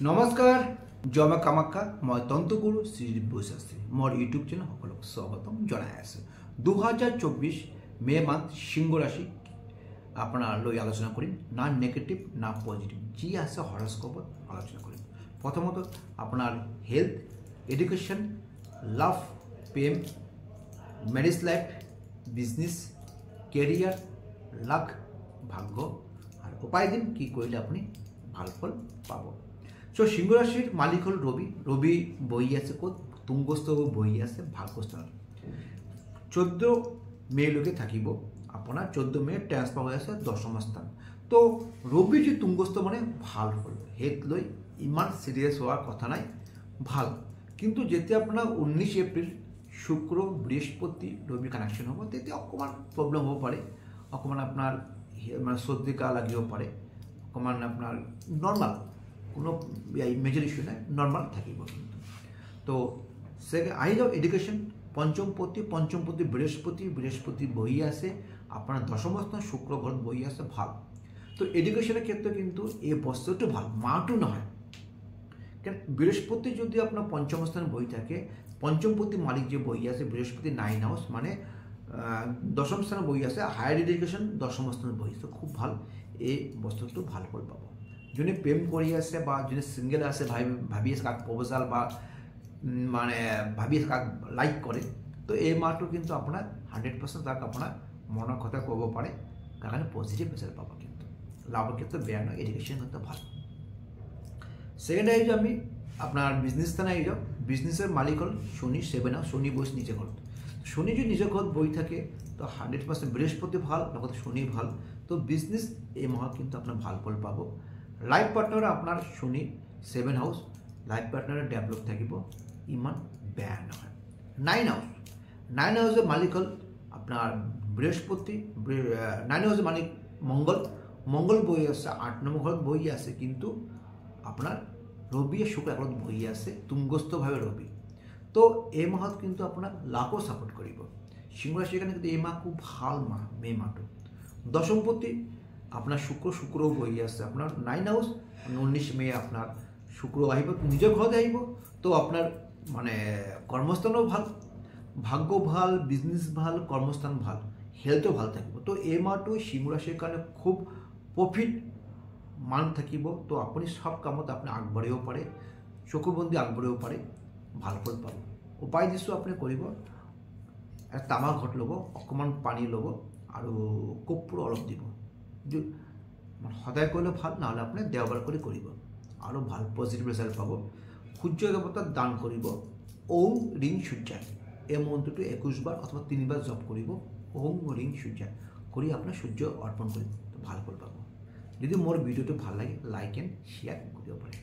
নমস্কাৰ জমা কামাখ্যা মই তন্ত্ৰগুৰু শ্ৰীদীপ বৈশাস্ত্ৰী মোৰ ইউটিউব চেনেল সকলক স্বাগতম জনাই আছো 2024 মে মাহ সিংহ ৰাশি আপোনাৰ লৈ আলোচনা কৰিম না নেগেটিভ না পজিটিভ যি আছে হৰস্কোপত আলোচনা কৰিম প্ৰথমত আপোনাৰ হেলথ এডুকেশ্যন লাভ প্ৰেম marriage life business career luck ভাগ্য আৰু উপায় দিম কি কৰিলে আপুনি ভাল ফল পাব। সো সিংহ রাশির মালিক হল রবি। রবি বই আছে কত তুঙ্গস্থ বই আছে ভাগ্যস্থান 14 মে লোকে থাকিব আপনার 14 মে ট্রান্সফার হয়ে আছে দশম স্থান। তো রবি যে তুঙ্গস্থ মানে ভাল হল হেড লই ইমান সিরিয়াস হওয়ার কথা নাই ভাল, কিন্তু যেতে আপনার 19 এপ্রিল শুক্র বৃহস্পতি রবি কানেকশন হব তেতে অকমান প্রবলেম হব পারে, অকমান আপনার মানে সর্দিকা লাগিব পারে, অকমান আপনার নর্মাল কোনো মেজর ইস্যু নাই নর্মাল থাকিব। কিন্তু তো সেকে আহি যাও এডুকেশন পঞ্চমপতি বৃহস্পতি বহি আছে আপনার দশম স্থান শুক্র ঘর বহি আছে ভাল। তো এডুকেশনের ক্ষেত্রে কিন্তু এই বস্তুটো ভাল মাটো নহয়, কারণ বৃহস্পতি যদি আপনার পঞ্চম স্থানে বই থাকে পঞ্চমপতি মালিক যে বই আছে বৃহস্পতি 9 হাউস মানে দশম স্থানে বই আছে হায়ার এডুকেশন দশম স্থানে বই আছে খুব ভাল, এই বস্তুটো ভাল ফল পাব। যোনে প্রেম কৰি আছে বা যোনে সিঙ্গেল আছে ভাবি আছে কাক প্রপোজাল বা মানে ভাবি আছে কাক লাইক করে, তো এই মাহটো কিন্তু আপনার 100% তাক আপনার মনের কথা কব পারে কারণ পজিটিভ রেজাল্ট পাব, কিন্তু লাভের ক্ষেত্রে বেয়া নয় এডুকেশন কিন্তু ভাল। সেকেন্ড আহি আমি আপনার বিজনেস স্থানে আহি যাও বিজনেসের মালিক হল শনি 7 হাউস শনি বইস নিজে ঘর। শনি যদি নিজে ঘর বই থাকে তো 100% বৃহস্পতি ভাল লগত শনি ভাল, তো বিজনেস এই মাহ কিন্তু আপনার ভাল ফল পাব। লাইফ পার্টনার আপনার শনি 7 হাউস লাইফ পার্টনারের ডেভেলপ থাকিব ইমান বেয়া নহয়। 9 হাউসের মালিক হল আপনার বৃহস্পতি 9 হাউসের মালিক মঙ্গল বই আছে 8 নম্বর ঘর বই আছে, কিন্তু আপনার রবি শুক্র একলত বই আছে তুঙ্গস্থভাবে রবি। তো এই মাহত কিন্তু আপনার লাভও সাপোর্ট করিব সিংহ রাশি এখানে কিন্তু এই মাহ খুব ভাল মাহ মে মাহটো। দশমপতি আপনার শুক্র বই আছে আপনার 9 হাউস 19 মে আপনার শুক্র আহিব নিজের ঘর আহিব, তো আপনার মানে কর্মস্থানও ভাল ভাগ্য ভাল বিজনেস ভাল কর্মস্থান ভাল হেলথও ভাল থাকিব। তো এই মাহটো সিংহ রাশির কারণে খুব প্রফিট মান থাকিব, তো আপনি সব কামত আপনি আগবাঢ়িব পারে চকুবন্দি আগবাঢ়িব পারে ভাল ফল পাব। উপায় দিছোঁ আপনি কৰিব তামা ঘট ল'ব অকমান পানী ল'ব আৰু কৰ্পূৰ অলপ দিব, সদায় কৰিলে ভাল নহ'লে আপুনি দেওবাৰ কৰি কৰিব আৰু ভাল পজিটিভ ৰেজাল্ট পাব। সূৰ্য দেবতাক দান কৰিব ওম ৰিং সূৰ্যা এই মন্ত্ৰটো 21 বাৰ অথবা 3 বাৰ জপ কৰিব ওম ৰিং সূৰ্যা কৰি আপোনাৰ সূৰ্য অৰ্পণ কৰিব তো ভাল ফল পাব। যদি মোৰ ভিডিওটো ভাল লাগে লাইক এন্ড শেয়াৰ কৰিব পাৰে।